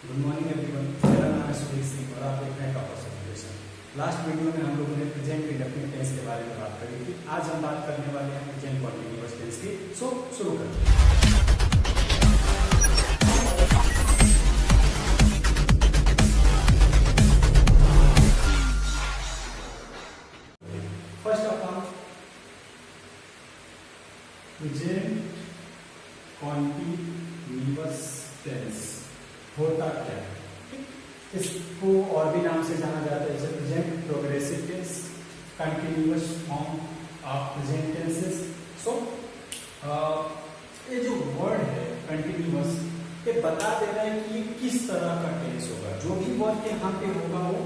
Good morning everyone, मेरा नाम है सुधीर सिंह और आप देख रहे हैं टॉपर सॉल्यूशन। लास्ट वीडियो में हम लोगों ने प्रेजेंट इंडेफिनिट टेंस के बारे में बात करी थी। आज हम बात करने वाले हैं प्रेजेंट कॉन्टिन्यूअस टेंस की। सो शुरू करते हैं। First of all present continuous tense होता क्या है? इसको और भी नाम से जाना जाता है, जैसे present progressive tense, continuous form of present tenses. So ये जो वर्ड है कंटिन्यूअस, ये बता दे रहा है कि ये किस तरह का टेंस होगा। जो भी वर्ड यहाँ पे होगा वो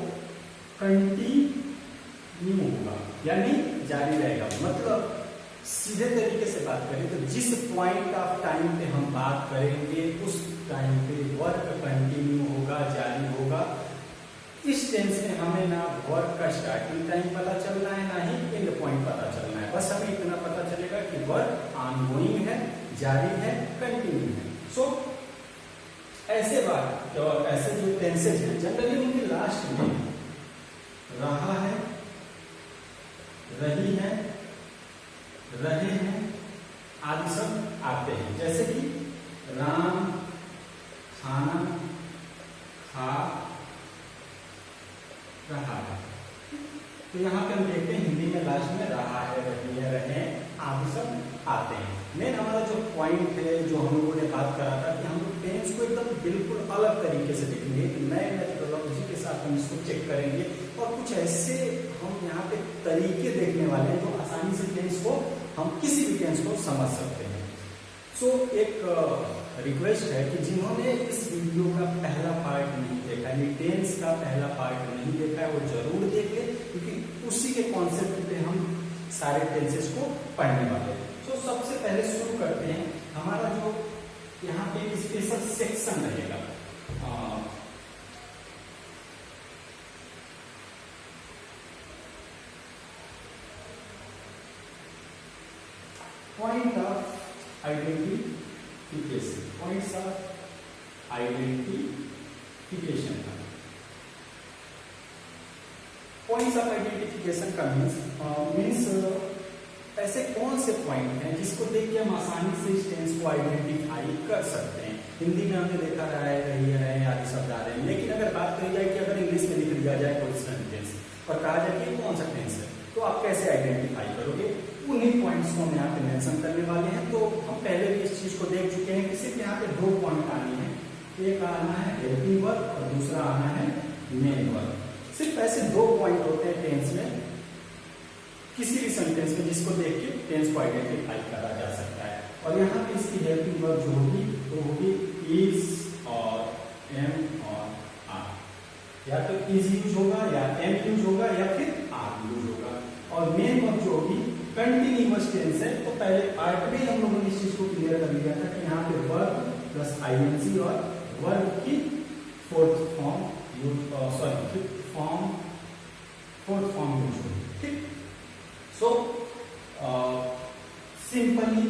कंटिन्यू होगा, यानी जारी रहेगा। मतलब सीधे तरीके से बात करें तो जिस पॉइंट ऑफ टाइम पे हम बात करेंगे उस टाइम पे वर्क कंटिन्यू होगा, जारी होगा। इस टेंस में हमें ना वर्क का स्टार्टिंग टाइम पता चलना है, ना ही एंड पॉइंट पता चलना है। बस हमें इतना पता चलेगा कि वर्क ऑनगोइंग है, जारी है, कंटिन्यू है। सो ऐसे बात और ऐसे जो टेंसेज हैं जनरली उनके लास्ट में रहा है, रही है, रहे हैं आदि सब आते हैं। जैसे कि राम खाना खा रहा है, तो यहाँ पे हम देखते हैं हिंदी में लास्ट में रहा है, रही है, रहे आदि सब आते हैं। मेन हमारा जो पॉइंट है, जो हम लोगों ने बात करा था कि हम लोग टेंस को एकदम बिल्कुल अलग तरीके से देखेंगे, नए मेथोडोलॉजी के साथ हम इसको चेक करेंगे और कुछ ऐसे हम यहाँ पे तरीके देखने वाले हैं जो आसानी से टेंस को हम किसी भी टेंस को समझ सकते हैं। सो एक रिक्वेस्ट है कि जिन्होंने इस वीडियो का पहला पार्ट नहीं देखा, यानी टेंस का पहला पार्ट नहीं देखा है, वो जरूर देखे, क्योंकि उसी के कॉन्सेप्ट पे हम सारे टेंसेस को पढ़ने वाले हैं। सो सबसे पहले शुरू करते हैं। हमारा जो यहाँ पे एक स्पेशल सेक्शन रहेगा, point of identification, points of identification का पॉइंट्स ऑफ आइडेंटिफिकेशन का मीन्स ऐसे कौन से पॉइंट हैं जिसको देख के हम आसानी से इस टेंस को आइडेंटिफाई कर सकते हैं। हिंदी में हमने देखा रहा है, रही है, रहे आदि शब्द आ रहे हैं, लेकिन अगर बात करी जाए कि अगर इंग्लिश में लिख दिया जाए कोई सेंटेंस और कहा जाए कि कौन सा टेंस है, तो आप कैसे आइडेंटिफाई करोगे? उन्हीं पॉइंट्स को हम यहाँ पे मेंशन करने वाले हैं। तो हम पहले भी इस चीज को देख चुके हैं कि सिर्फ यहाँ पे दो पॉइंट आने हैं, एक आना है हेल्पिंग वर्ब और दूसरा आना है मेन वर्ब। सिर्फ ऐसे दो पॉइंट होते हैं टेंस में, किसी भी सेंटेंस में, जिसको देख के टेंस को आइडेंटिफाई करा जा सकता है। और यहाँ पे इसकी हेल्पिंग वर्ब जो होगी वो होगी इज और एम और आर, या तो इज यूज होगा या एम यूज होगा या फिर आर यूज होगा। और मेन वर्ब जो होगी कंटिन्यूअस टेंस है, तो पहले पार्ट में हम लोगों ने इस चीज को क्लियर कर लिया था कि यहाँ पे वर्ब प्लस आईएनजी और वर्ब की फोर्थ फॉर्म यूज होगी। ठीक, सो सिंपली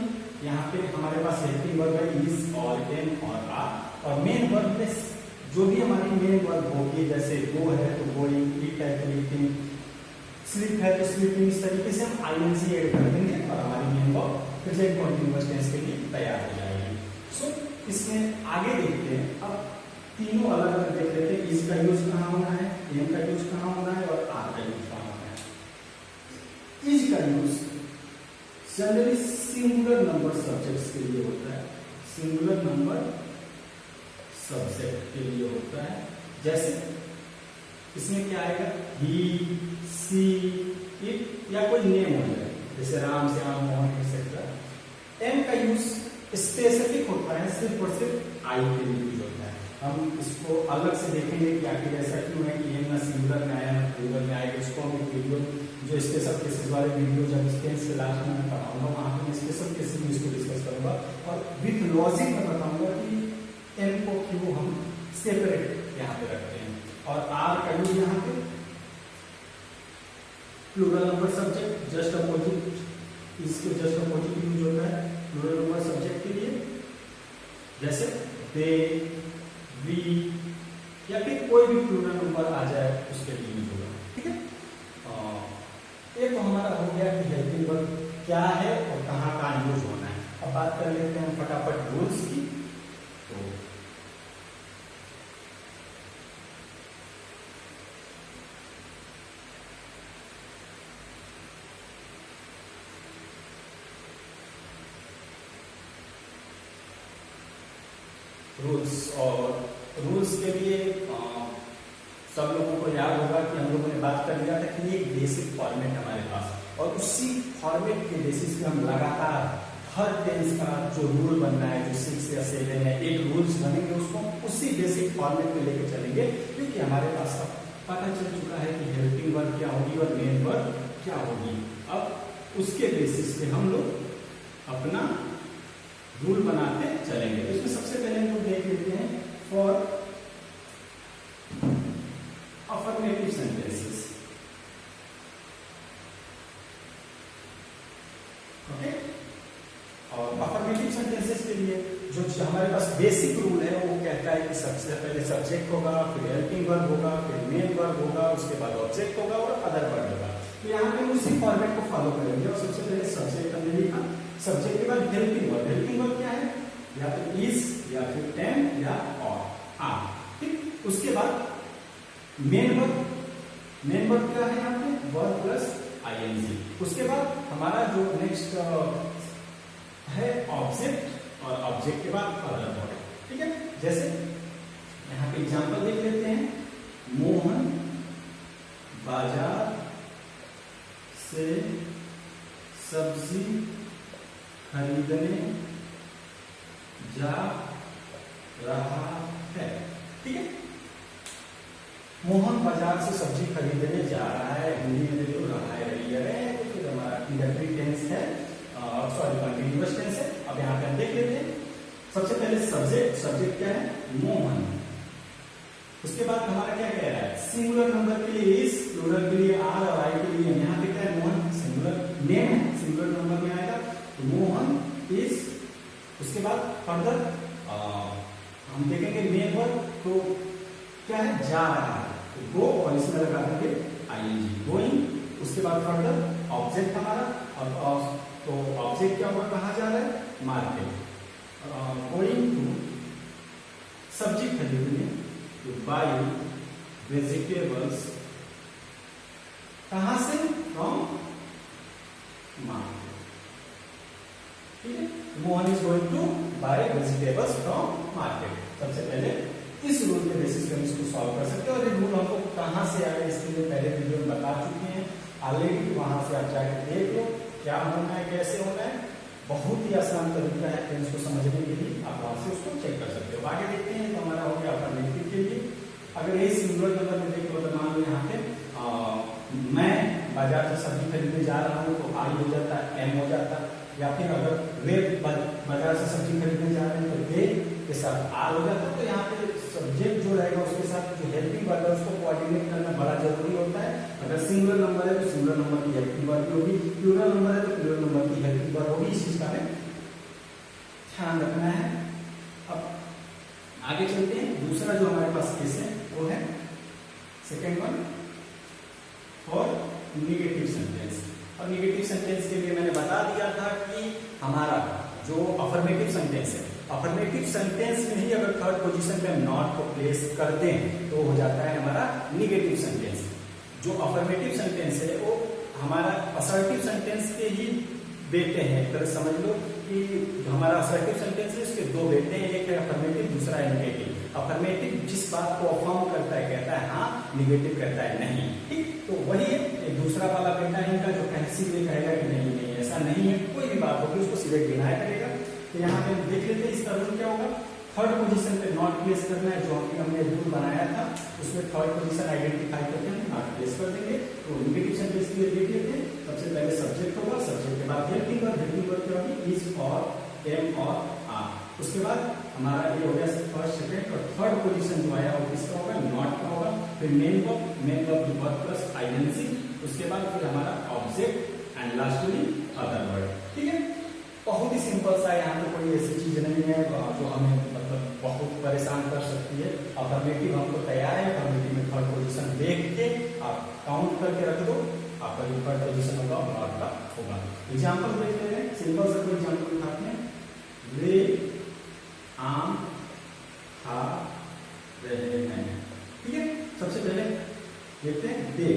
यहाँ पे हमारे पास हेल्पिंग वर्ब है इज और एम और आर, और मेन वर्ब में जो भी हमारी मेन वर्ब होगी, जैसे गो है तो गोइंग, ईट है तो ईटिंग, स्लीप है तो स्लीपिंग, इस तरीके से हम आईएनजी ऐड कर देंगे और हमारी main verb present continuous tense के लिए तैयार हो जाएगी। सो इसमें आगे देखते हैं, अब तीनों अलग अलग देख लेते हैं। इज का यूज कहाँ होना है, एम का यूज कहाँ होना है और आर का यूज कहाँ होना है। इज का use generally singular number subjects के लिए होता है, सिंगुलर नंबर सब्जेक्ट के लिए होता है। जैसे इसमें क्या आएगा, ही, सी, इट, या कोई नेम हो जाए, जैसे राम, श्याम, मोहन एक्सेट्रा। एम का यूज स्पेसिफिक होता है, सिर्फ और सिर्फ आई के लिए यूज होता है। हम इसको अलग से देखेंगे कि आखिर ऐसा क्यों है कि एम ना सिंगुलर में आया ना प्लूरल में आएगा। इसको हम एक वीडियो, जो स्पेशल केसेस वाले वीडियो जब इस टेंस के लास्ट में मैं पढ़ाऊंगा, वहां पर स्पेशल केसेस में इसको डिस्कस करूंगा और विथ लॉजिक में बताऊंगा कि एम को क्यों हम सेपरेट यहाँ पे रखते हैं। और आर का यूज यहाँ पे plural number subject just opposite, इसके जस्ट अपोजिट यूज होता है प्लूरल नंबर सब्जेक्ट के लिए। जैसे दे, वी या फिर कोई भी प्लूरल नंबर आ जाए उसके लिए यूज होगा। ठीक है, ये तो हमारा हो गया कि हेल्पिंग वर्ब क्या है और कहाँ कहाँ यूज होना है। अब बात कर लेते हैं फटाफट रूल्स की। तो रूल्स, और रूल्स के लिए सब लोगों को याद होगा कि हम लोगों ने बात कर लिया था कि एक बेसिक फॉर्मेट हमारे पास, और उसी फॉर्मेट के बेसिस पे हम लगातार हर टेंस का जो रूल बनना है, जो 6 या 7 है, 8 रूल्स बनेंगे, उसको उसी बेसिक फॉर्मेट में लेके चलेंगे, क्योंकि हमारे पास अब पता चल चुका है कि हेल्पिंग वर्ब क्या होगी और मेन वर्ब क्या होगी। अब उसके बेसिस पे हम लोग अपना रूल बनाते चलेंगे। तो इसमें सबसे पहले हम लोग देख लेते हैं फॉर अफर्मेटिव सेंटेंसेस। ओके, और अफर्मेटिव सेंटेंसेस के लिए जो हमारे पास बेसिक रूल है वो कहता है कि सबसे पहले सब्जेक्ट होगा, फिर हेल्पिंग वर्ब होगा, फिर मेन वर्ब होगा, उसके बाद ऑब्जेक्ट होगा और अदर वर्ब होगा। तो यहाँ पे उसी फॉर्मेट को फॉलो करेंगे, और सबसे पहले सब्जेक्ट हमने लिखा, सब्जेक्ट के बाद हेल्पिंग वर्ब। हेल्पिंग वर्ब क्या है? या तो इज, या फिर कैन, या और आर। ठीक, उसके बाद मेन वर्ब। मेन वर्ब क्या है यहाँ पे? Verb plus ING. उसके बाद हमारा जो नेक्स्ट है ऑब्जेक्ट, और ऑब्जेक्ट के बाद अदर वर्ब। ठीक है, जैसे यहाँ पे एग्जांपल देख लेते हैं। मोहन बाजार से सब्जी खरीदने जा रहा है। ठीक है, मोहन बाजार से सब्जी खरीदने जा रहा है, हिंदी में जो रहा है तो फिर हमारा इंडेफिनिट टेंस है, सॉरी कंटीन्यूअस टेंस है। अब यहाँ पे हम देख लेते हैं। सबसे पहले सब्जेक्ट, सब्जेक्ट क्या है? मोहन। उसके बाद हमारा क्या कह रहा है? सिंगुलर नंबर के लिए इज, प्लूरल के लिए आर, और आई के लिए यहाँ पे क्या है? मोहन सिंगुलर नेम है, सिंगुलर नंबर में आएगा तो मोहन इज। उसके बाद फर्दर हम देखेंगे मेन वर्ब, तो क्या है? जा रहा है, तो गो, और इसमें लगा देंगे आईएनजी, गोइंग। उसके बाद फर्दर ऑब्जेक्ट हमारा, और तो ऑब्जेक्ट क्या होगा? कहाँ जा रहा है? मार्केट। गोइंग टू, सब्जी खरीदने, टू बाय वेजिटेबल्स, कहां से? From market. ठीक है, Mohan is going to buy vegetables from market. सबसे पहले इस रूल के बेसिस पे हम इसको सॉल्व कर सकते हैं, और ये रूल हमको कहां से आया इसके लिए पहले वीडियो में बता चुके हैं ऑलरेडी, वहां से आप जाकर देख लो क्या होना है, कैसे होना है। बहुत ही आसान तरीका है टेंस को समझने के लिए, आप वहां से उसको चेक कर सकते हो। आगे देखते हैं, तो हमारा हो गया अफर्मेटिव के लिए। अगर ये सिंगुलर नंबर में देख लो तो मान लो यहाँ पे मैं बाजार से सब्जी खरीदने जा रहा हूँ, तो आई हो जाता है, एम हो जाता है। या फिर अगर वे बाजार से सब्जी खरीदने जा रहे हैं तो वे के साथ आर हो जाता है। तो यहाँ पे सब्जेक्ट जो रहेगा उसके साथ जो हेल्पिंग वर्ब है उसको कोऑर्डिनेट करना बड़ा जरूरी होता है। अगर सिंगुलर नंबर है तो सिंगुलर नंबर की हेल्पिंग वर्ब होगी, प्लूरल नंबर है तो प्लूरल नंबर की हेल्पिंग वर्ब होगी। इस चीज का हमें ध्यान रखना है। अब आगे चलते हैं। दूसरा जो हमारे पास केस है वो है second one, for negative sentence. और निगेटिव सेंटेंस के लिए मैंने बता दिया था कि हमारा जो अफर्मेटिव सेंटेंस है, अफर्मेटिव सेंटेंस में ही अगर थर्ड पोजीशन पे हम नॉट को प्लेस करते हैं तो हो जाता है हमारा निगेटिव सेंटेंस। जो अफर्मेटिव सेंटेंस है वो हमारा असर्टिव सेंटेंस के ही बेटे हैं। एक तरह समझ लो कि जो हमारा असर्टिव सेंटेंस है उसके दो बेटे हैं, एक है अफर्मेटिव, दूसरा है निगेटिव। अफर्मेटिव जिस बात को अफर्म करता है कहता है हाँ, निगेटिव कहता है नहीं। ठीक, तो वही है दूसरा वाला बेटा है इनका, जो सीधे कहेगा कि नहीं नहीं ऐसा नहीं है, कोई भी बात होगी उसको सीधे डिनाई करेगा। तो यहाँ पे देख लेते हैं इसका रूल क्या होगा। थर्ड पोजीशन पे नॉट प्लेस करना है, जो हमने रूल बनाया था उसमें थर्ड पोजीशन आइडेंटिफाई करके हम नॉट प्लेस कर देंगे। तो निगेटिव सेंटेंस के लिए देख लेते हैं। सबसे पहले सब्जेक्ट होगा, सब्जेक्ट के बाद हेल्पिंग वर्ब, हेल्पिंग वर्ब क्या होगी? इज और एम और आर। उसके बाद हमारा ये हो गया फर्स्ट, सेकंड और थर्ड पोजीशन जो आया वो किसका होगा? नॉट का होगा। फिर मेन वर्ब की वर्ब प्लस आईएनसी। उसके बाद फिर हमारा object and lastly other word. ठीक है, बहुत ही सिंपल सा है, यहाँ पे कोई ऐसी चीज नहीं है जो हमें मतलब बहुत परेशान कर सकती है। अफर्मेटिव हमको तैयार है, अफर्मेटिव में थर्ड पोजीशन देख के आप काउंट करके रख दो, आपका जो थर्ड पोजीशन होगा नॉट का होगा। एग्जाम्पल देख लेते हैं, सिंपल सा कोई एग्जाम्पल उठाते हैं। वे आम खा रहे हैं, ठीक है। सबसे पहले देखते हैं दे,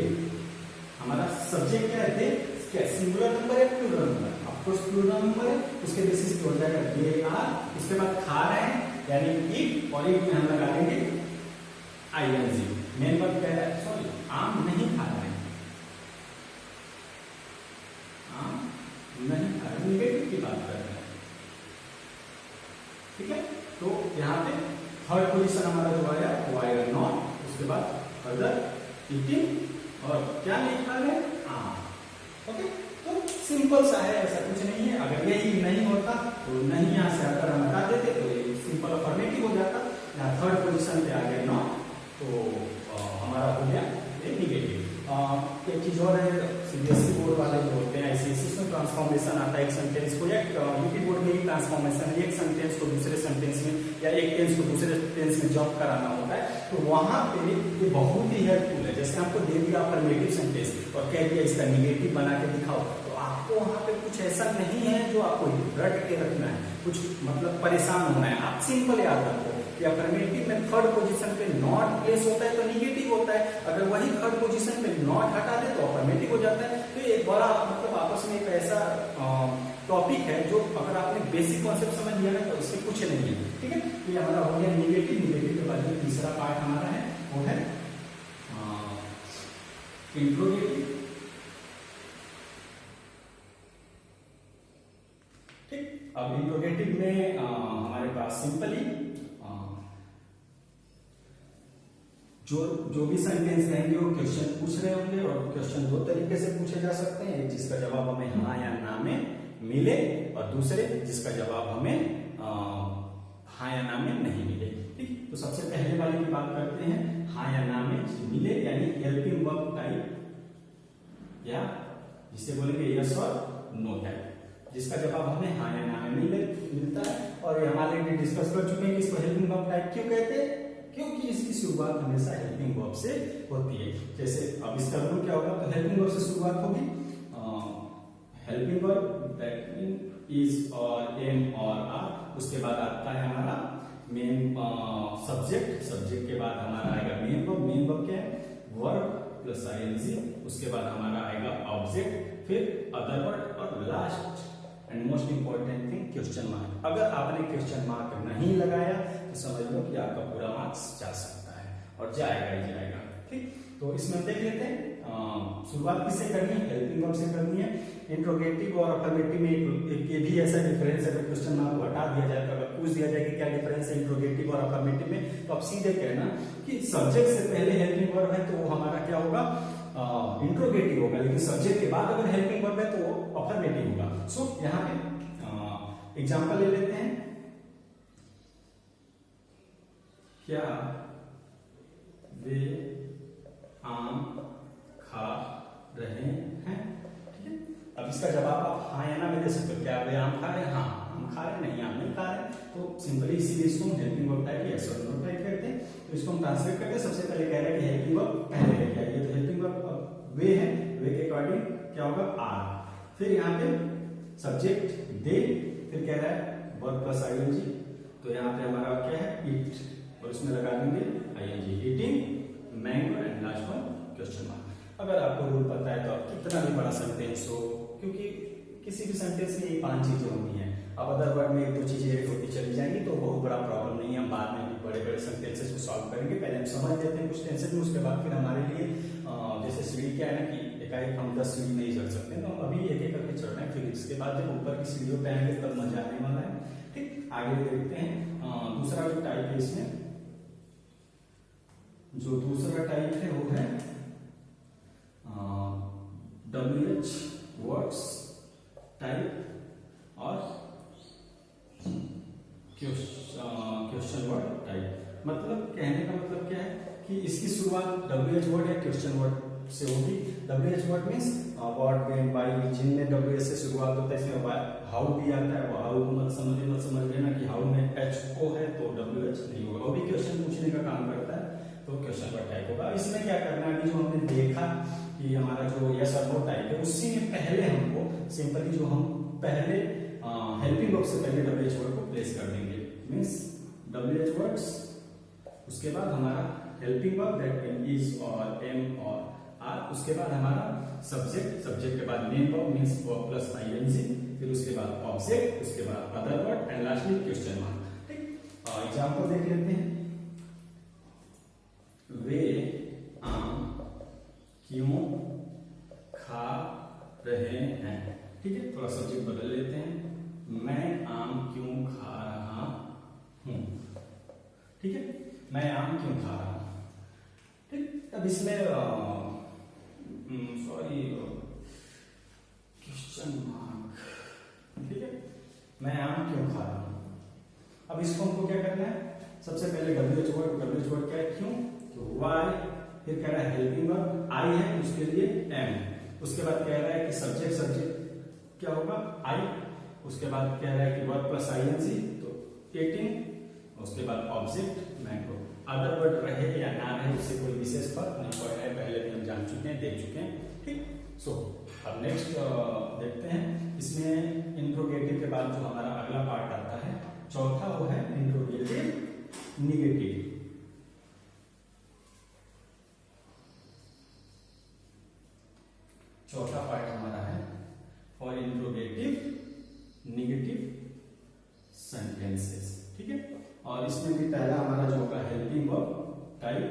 हमारा सब्जेक्ट क्या है, दे क्या सिंगुलर नंबर है plural number, of course plural number है, उसके बेसिस पे हो जाएगा दे आर। उसके बाद खा रहे हैं यानी ईट, और ईट में हम लगा देंगे आईएनजी। मेन वर्ब कह रहा है, सॉरी आम नहीं खा रहे हैं, आम नहीं खा रहे, निगेटिव की बात कर रहे हैं, ठीक है। तो यहाँ पे थर्ड पोजीशन हमारा जो आया वो आएगा नॉट, उसके बाद अदर, ईटिंग, और क्या नहीं खा रहे आम, ओके। तो सिंपल सा है, ऐसा कुछ नहीं है। अगर यही नहीं होता तो नहीं यहाँ से अगर हम हटा देते तो ये सिंपल अफर्मेटिव हो जाता। यहाँ थर्ड पोजीशन पे आ गया नॉट, तो हमारा हो गया ये निगेटिव। एक चीज और है, सीबीएसई बोर्ड वाले जो होते हैं आईसीएसई में ट्रांसफॉर्मेशन आता है एक सेंटेंस को, या यूपी बोर्ड में ही ट्रांसफॉर्मेशन है, एक सेंटेंस को दूसरे सेंटेंस में या एक टेंस को दूसरे टेंस में जंप कराना होता है, तो वहां पे ये बहुत ही हेल्पफुल है। जैसे आपको दे दिया अफर्मेटिव सेंटेंस और कह दिया इसका निगेटिव बना के दिखाओ, तो आपको वहां पे कुछ ऐसा नहीं है जो आपको रट के रखना है, कुछ मतलब परेशान होना है। आप सिंपल याद रखो कि अफर्मेटिव में थर्ड पोजीशन पे नॉट प्लेस होता है तो निगेटिव होता है, अगर वही थर्ड पोजीशन पे नॉट हटा दे तो अफर्मेटिव हो जाता है। तो ये बड़ा मतलब आपस में एक ऐसा टॉपिक है जो अगर आपने बेसिक कॉन्सेप्ट समझ लिया ना तो इससे कुछ नहीं है, ठीक है। ये हमारा हो गया निगेटिव। निगेटिव के बाद जो तीसरा पार्ट हमारा है वो है इंट्रोगेटिव, ठीक। अब इंट्रोगेटिव में हमारे पास सिंपली जो भी सेंटेंस रहेंगे वो क्वेश्चन पूछ रहे होंगे, और क्वेश्चन दो तरीके से पूछे जा सकते हैं, एक जिसका जवाब हमें हाँ या ना में मिले, और दूसरे जिसका जवाब हमें हाँ या ना में नहीं मिले, ठीक। तो सबसे पहले वाले की बात करते हैं, हाँ या ना में मिले यानी हेल्पिंग वर्ब टाइप, या जिसे बोलेंगे यस और नो टाइप, जिसका जवाब हमें हाँ या ना में मिलता है। और हमारे लिए डिस्कस कर चुके हैं कि इसको हेल्पिंग वर्ब टाइप क्यों कहते हैं, क्योंकि इसकी शुरुआत हमेशा हेल्पिंग वर्ब से होती है। जैसे अब इसका रूल क्या होगा, तो हेल्पिंग वर्ब से शुरुआत होगी, helping verb that mean is और एम और आर, उसके बाद आता है हमारा मेन सब्जेक्ट, सब्जेक्ट के बाद हमारा आएगा मेन वर्ब। मेन वर्ब क्या है, वर्ब प्लस आईएनजी, उसके बाद हमारा आएगा ऑब्जेक्ट, फिर अदर वर्ड, और last and most important thing question mark. अगर आपने क्वेश्चन मार्क नहीं लगाया तो समझ लो कि आपका पूरा मार्क्स जा सकता है, और जाएगा ही जाएगा, ठीक। तो इसमें देख लेते हैं शुरुआत किससे करनी है, हेल्पिंग वर्ब से करनी है। इंट्रोगेटिव और अफर्मेटिव में एक ये भी ऐसा डिफरेंस है, क्वेश्चन मार्क को हटा दिया जाए तो अगर पूछ दिया जाए कि क्या डिफरेंस है इंट्रोगेटिव और अफर्मेटिव में, तो आप सीधे कहना कि सब्जेक्ट से पहले हेल्पिंग वर्ब है तो वो हमारा क्या होगा, इंट्रोगेटिव होगा, लेकिन सब्जेक्ट के बाद अगर हेल्पिंग वर्ब है तो वो अफर्मेटिव होगा। सो यहाँ पे एग्जांपल ले लेते हैं, क्या वे आम खा रहे हैं, ठीक है। अब इसका जवाब आप हाँ या ना में दे सकते हो, क्या वे आम खा रहे हैं, हाँ आम खा रहे हैं, नहीं आम नहीं खा रहे हैं। तो सिंपली इसीलिए इसको हम हेल्पिंग वर्ब टाइप यस और नो टाइप करते हैं। तो इसको हम ट्रांसलेट करते हैं। सबसे पहले कह रहा है कि हेल्पिंग वर्ब पहले लेके आइए, तो हेल्पिंग वर्ब वे है, वे के अकॉर्डिंग क्या होगा आर, फिर यहाँ पे सब्जेक्ट दे, फिर कह रहा है वर्ब प्लस आईएनजी, तो यहाँ पे हमारा क्या है ईट, और इसमें लगा देंगे ING, eating, mango, and last one question mark. अगर आपको रूल पता है तो आप कितना भी बड़ा सेंटेंस हो, क्योंकि किसी भी सेंटेंस में ये 5 चीजें होती हैं, अब अदर वर्ड में 1-2 चीजें ऐड होती चली जाएंगी तो बहुत बड़ा प्रॉब्लम नहीं है, हम बाद में भी बड़े बड़े सेंटेंसेस को सॉल्व करेंगे। पहले हम समझ लेते हैं कुछ टेंशन में, उसके बाद फिर हमारे लिए जैसे सीढ़ी क्या है ना कि एकाएक हम 10 सीढ़ी नहीं चढ़ सकते, तो अभी एक एक करके चढ़ रहे हैं, फिर इसके बाद जब ऊपर की सीढ़ियों पे आएंगे तब मजा आने वाला है, ठीक। आगे देखते हैं दूसरा जो टाइप है, इसमें जो दूसरा टाइप है वो है WH वर्ड्स टाइप और क्वेश्चन वर्ड टाइप। मतलब कहने का मतलब क्या है कि इसकी शुरुआत WH वर्ड या क्वेश्चन वर्ड से होगी। WH word means word Ben by, जिनमें WH से शुरुआत होता है इसमें हाउ भी आता है। वो हाउ मत समझ लेना कि हाउ में HO है तो WH नहीं होगा। वो भी क्वेश्चन पूछने का काम करता है तो क्वेश्चन का टाइप होगा। इसमें क्या करना है, अभी जो हमने देखा कि हमारा जो यस और नो टाइप है उसी में पहले हमको सिंपली जो हम पहले हेल्पिंग वर्ब से पहले WH वर्ड को प्लेस कर देंगे। मीन्स WH वर्ड्स, उसके बाद हमारा helping verb that mean is और एम और आर, उसके बाद हमारा सब्जेक्ट, सब्जेक्ट के बाद main verb means verb plus ING, फिर उसके बाद ऑब्जेक्ट, उसके बाद other word and lastly question mark. ठीक, एग्जांपल देख लेते हैं। वे आम क्यों खा रहे हैं। ठीक है, थोड़ा सब्जेक्ट बदल लेते हैं। मैं आम क्यों खा रहा हूं। ठीक है, मैं आम क्यों खा रहा हूं। ठीक, अब इसमें सॉरी क्वेश्चन मार्क। ठीक है, मैं आम क्यों खा रहा हूं। अब इसको हमको क्या करना है, सबसे पहले WH वर्ड क्या है, क्यों, तो वाई, फिर कह रहा है हेल्पिंग वर्ब आई है उसके लिए एम, उसके बाद कह रहा है कि सब्जेक्ट क्या होगा आई, उसके बाद कह रहा है कि वर्ब प्लस आईएनजी तो एटिंग, उसके बाद ऑब्जेक्ट मैंगो। अदर वर्ड रहे या ना रहे उससे कोई विशेष फर्क नहीं पड़ रहा है, पहले भी हम जान चुके हैं, देख चुके हैं। ठीक, सो अब नेक्स्ट देखते हैं। इसमें इंट्रोगेटिव के बाद जो हमारा अगला पार्ट आता है चौथा, वो है इंट्रोगेटिव निगेटिव। चौथा पार्ट हमारा है और इंट्रोगेटिव निगेटिव सेंटेंसेस। ठीक है, और इसमें भी पहला हमारा जो होगा हेल्पिंग वर्ब टाइप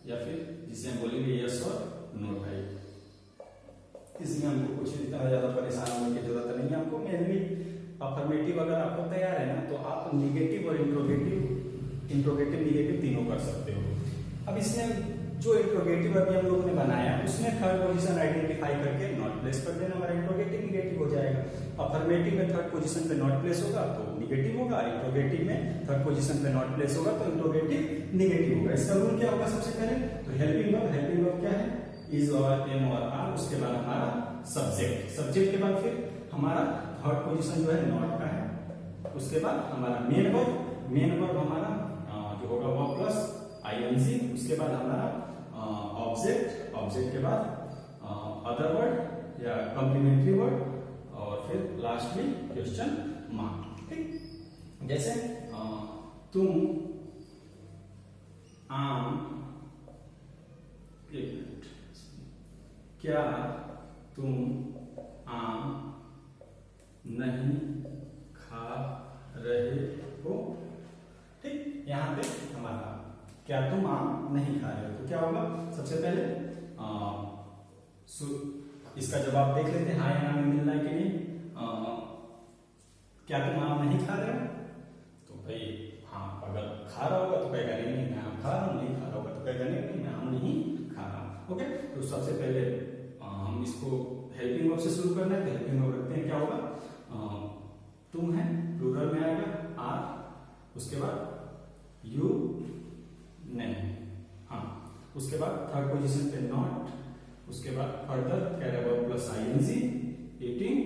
या फिर जिसे हम बोलेंगे यस और नो टाइप। इसमें हमको कुछ इतना ज्यादा परेशान होने की जरूरत नहीं है। हमको मेनली अफर्मेटिव अगर आपको तैयार है ना तो आप निगेटिव और इंट्रोगेटिव निगेटिव तीनों कर सकते हो। अब इसमें जो इंट्रोगेटिव अभी हम लोगों ने बनाया उसमें थर्ड पोजीशन आइडेंटिफाई करके नॉट प्लेस कर देना, हमारा इंट्रोगेटिव निगेटिव हो जाएगा। अफर्मेटिव में थर्ड पोजीशन पे नॉट प्लेस होगा तो निगेटिव होगा, इंट्रोगेटिव में थर्ड पोजीशन पे नॉट प्लेस होगा तो इंट्रोगेटिव निगेटिव होगा। इसका रूल क्या होगा, सबसे पहले तो हेल्पिंग वर्ब क्या है, इज और एम और आर, उसके बाद हमारा सब्जेक्ट के बाद फिर हमारा थर्ड पोजीशन जो है नॉट का है, उसके बाद हमारा मेन वर्ब हमारा जो होगा वर्ब प्लस आईएनजी, उसके बाद हमारा ऑब्जेक्ट के बाद अदर वर्ड या कॉम्प्लीमेंट्री वर्ड और फिर लास्टली क्वेश्चन मार्क। ठीक, जैसे तुम आम, क्या तुम आम नहीं खा रहे हो। ठीक, यहां पे हमारा क्या तुम आम नहीं खा रहे हो तो क्या होगा, सबसे पहले इसका जवाब देख लेते हैं हाँ या ना में मिलना है कि नहीं। क्या तुम आम नहीं खा रहे हो तो भाई हाँ, अगर खा रहा होगा तो कहेगा नहीं मैं आम खा रहा हूं, नहीं खा रहा होगा तो कहेगा नहीं मैं आम नहीं खा रहा हूं। ओके, तो सबसे पहले हम इसको हेल्पिंग वर्ब से शुरू करना है तो हेल्पिंग वर्ब रखते हैं, क्या होगा तुम है, प्लूरल में आएगा आर, उसके बाद यू नहीं, हाँ, उसके बाद थर्ड पोजीशन पे नॉट, उसके बाद फर्दर कह रहे वर्ब प्लस आईएनजी ईटिंग,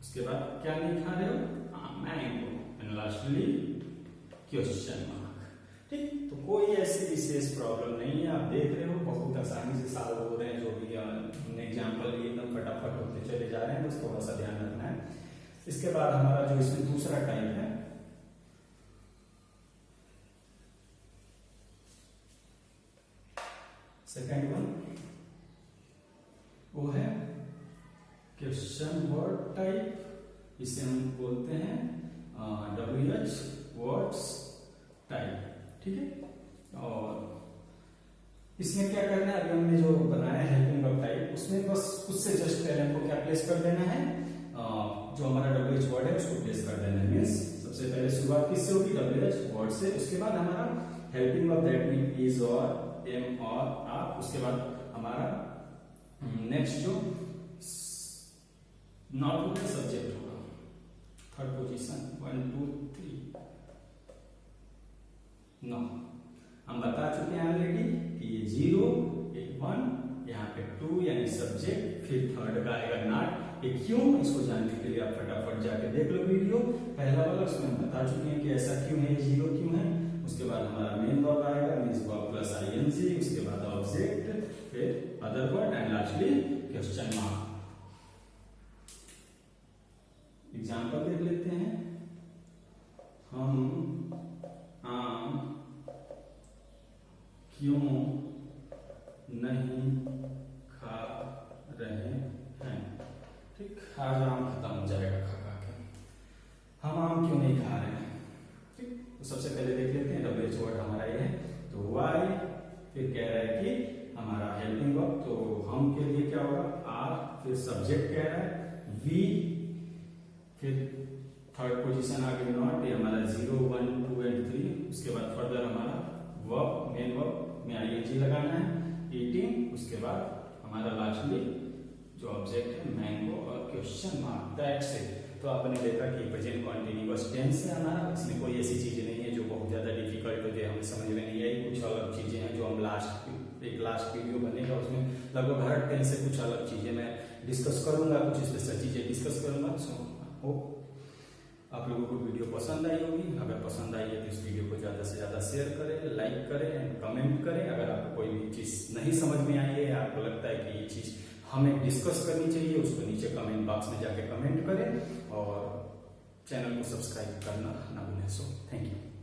उसके बाद क्या नहीं खा रहे हो mango and lastly question mark. ठीक, तो कोई ऐसी विशेष प्रॉब्लम नहीं है, आप देख रहे हो बहुत आसानी से सॉल्व हो रहे हैं, जो भी हमने एग्जांपल लिए एकदम फटाफट होते चले जा रहे हैं, बस थोड़ा सा ध्यान रखना है। इसके बाद हमारा जो इसमें दूसरा टाइप है सेकेंड वन, वो है क्वेश्चन वर्ड टाइप, इसे हम बोलते हैं WH वर्ड्स टाइप। ठीक है, और इसमें क्या करना है, अभी हमने जो बनाया है हेल्पिंग वर्ब टाइप उसमें बस उससे जस्ट पहले हमको क्या प्लेस कर देना है, जो हमारा WH वर्ड है उसको प्लेस कर देना है। मीन्स सबसे पहले शुरुआत किससे होगी, WH वर्ड से, उसके बाद हमारा helping verb that mean is और एम और आर, उसके बाद हमारा नेक्स्ट जो नॉट होगा सब्जेक्ट होगा, थर्ड पोजीशन 1 2 3 9, हम बता चुके हैं ऑलरेडी कि ये 0 1 यहाँ पे टू यानी सब्जेक्ट, फिर थर्ड का आएगा नॉट। ये क्यों, इसको जानने के लिए आप फटाफट जाके देख लो वीडियो पहला वाला, उसमें हम बता चुके हैं कि ऐसा क्यों है, जीरो क्यों है। उसके बाद हमारा मेन वर्ब आएगा, मीन्स वर्ब प्लस आईएनजी, उसके बाद ऑब्जेक्ट, फिर other word and lastly question mark. Example देख लेते हैं। हम आम क्यों नहीं खा रहे हैं। ठीक, आज आम खत्म हो जाएगा खा के। हम आम क्यों नहीं खा रहे हैं। ठीक, तो सबसे पहले देख लेते हैं डब्ल्यूएच वर्ड हमारा ये है, तो वाई, फिर कह रहा है कि हमारा हेल्पिंग वर्ब, तो हम के लिए क्या होगा आर, फिर सब्जेक्ट कह रहा है वी, फिर थर्ड पोजीशन आ गई नॉट, ये हमारा 0, 1, 2 एंड 3। उसके बाद फर्दर हमारा वर्ब, मेन वर्ब में आईएनजी लगाना है, ईटिंग, उसके बाद हमारा लास्टली जो ऑब्जेक्ट है मैंगो और क्वेश्चन मार्क, दैट्स इट। तो आपने देखा कि प्रेजेंट कॉन्टिन्यूअस टेंस है हमारा, इसमें कोई ऐसी चीजें नहीं है जो बहुत ज्यादा डिफिकल्ट हो जाए हमें समझ में नहीं आई। कुछ अलग चीजें हैं जो हम लास्ट वीडियो बनेगा उसमें लगभग हर टेंस से कुछ अलग चीजें मैं डिस्कस करूंगा, कुछ स्पेशल चीजें डिस्कस करूंगा। सो होप आप लोगों को वीडियो पसंद आई होगी। अगर पसंद आई है तो इस वीडियो को ज्यादा से ज्यादा शेयर करें, लाइक करें एंड कमेंट करें। अगर आपको कोई भी चीज नहीं समझ में आई है, आपको लगता है कि ये चीज हमें डिस्कस करनी चाहिए, उसको नीचे कमेंट बॉक्स में जाके कमेंट करें और चैनल को सब्सक्राइब करना ना भूलें। So thank you.